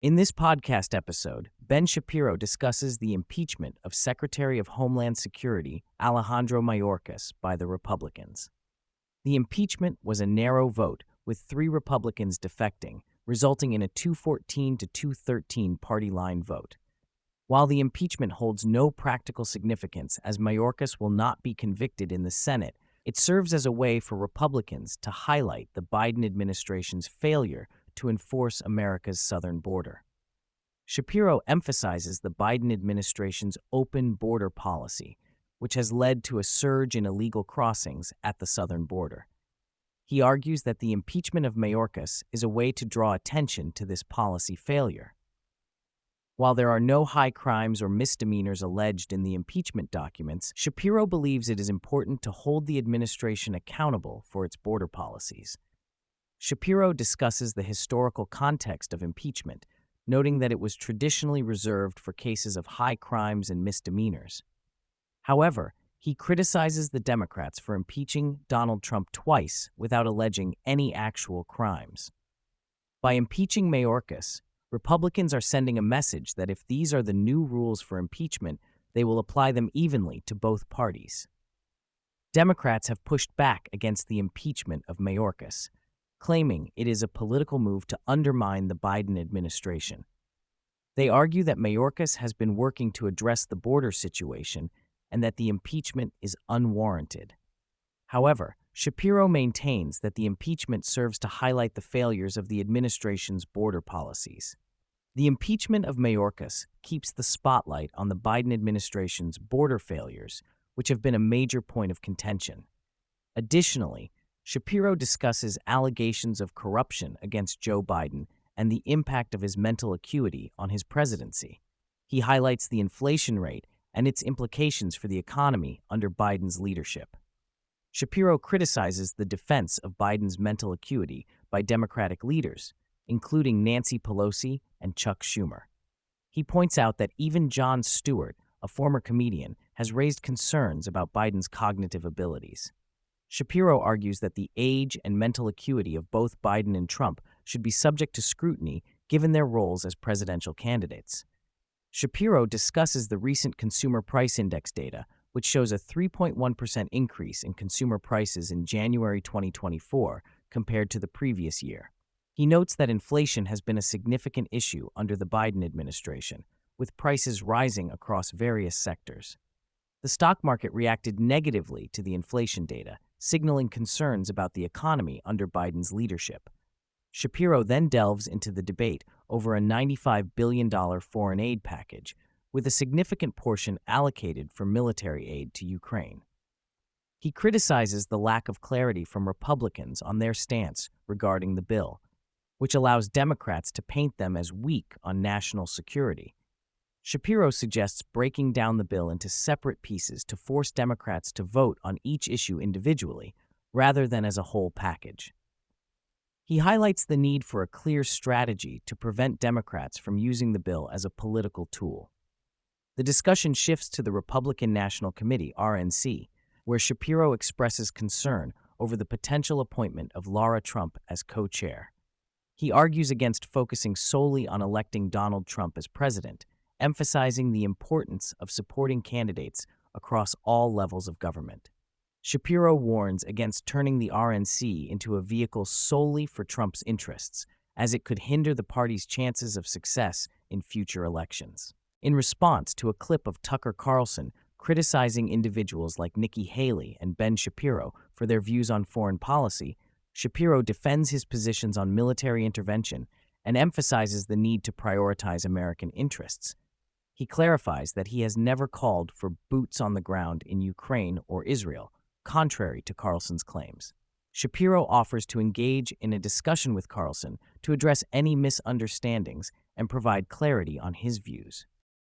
In this podcast episode, Ben Shapiro discusses the impeachment of Secretary of Homeland Security Alejandro Mayorkas by the Republicans. The impeachment was a narrow vote, with 3 Republicans defecting, resulting in a 214 to 213 party line vote. While the impeachment holds no practical significance as Mayorkas will not be convicted in the Senate, it serves as a way for Republicans to highlight the Biden administration's failure to enforce America's southern border. Shapiro emphasizes the Biden administration's open border policy, which has led to a surge in illegal crossings at the southern border. He argues that the impeachment of Mayorkas is a way to draw attention to this policy failure. While there are no high crimes or misdemeanors alleged in the impeachment documents, Shapiro believes it is important to hold the administration accountable for its border policies. Shapiro discusses the historical context of impeachment, noting that it was traditionally reserved for cases of high crimes and misdemeanors. However, he criticizes the Democrats for impeaching Donald Trump twice without alleging any actual crimes. By impeaching Mayorkas, Republicans are sending a message that if these are the new rules for impeachment, they will apply them evenly to both parties. Democrats have pushed back against the impeachment of Mayorkas, claiming it is a political move to undermine the Biden administration. They argue that Mayorkas has been working to address the border situation and that the impeachment is unwarranted. However, Shapiro maintains that the impeachment serves to highlight the failures of the administration's border policies. The impeachment of Mayorkas keeps the spotlight on the Biden administration's border failures, which have been a major point of contention. Additionally, Shapiro discusses allegations of corruption against Joe Biden and the impact of his mental acuity on his presidency. He highlights the inflation rate and its implications for the economy under Biden's leadership. Shapiro criticizes the defense of Biden's mental acuity by Democratic leaders, including Nancy Pelosi and Chuck Schumer. He points out that even Jon Stewart, a former comedian, has raised concerns about Biden's cognitive abilities. Shapiro argues that the age and mental acuity of both Biden and Trump should be subject to scrutiny given their roles as presidential candidates. Shapiro discusses the recent Consumer Price Index data, which shows a 3.1% increase in consumer prices in January 2024 compared to the previous year. He notes that inflation has been a significant issue under the Biden administration, with prices rising across various sectors. The stock market reacted negatively to the inflation data, signaling concerns about the economy under Biden's leadership. Shapiro then delves into the debate over a $95 billion foreign aid package, with a significant portion allocated for military aid to Ukraine. He criticizes the lack of clarity from Republicans on their stance regarding the bill, which allows Democrats to paint them as weak on national security. Shapiro suggests breaking down the bill into separate pieces to force Democrats to vote on each issue individually, rather than as a whole package. He highlights the need for a clear strategy to prevent Democrats from using the bill as a political tool. The discussion shifts to the Republican National Committee, RNC, where Shapiro expresses concern over the potential appointment of Laura Trump as co-chair. He argues against focusing solely on electing Donald Trump as president, emphasizing the importance of supporting candidates across all levels of government. Shapiro warns against turning the RNC into a vehicle solely for Trump's interests, as it could hinder the party's chances of success in future elections. In response to a clip of Tucker Carlson criticizing individuals like Nikki Haley and Ben Shapiro for their views on foreign policy, Shapiro defends his positions on military intervention and emphasizes the need to prioritize American interests. He clarifies that he has never called for boots on the ground in Ukraine or Israel, contrary to Carlson's claims. Shapiro offers to engage in a discussion with Carlson to address any misunderstandings and provide clarity on his views.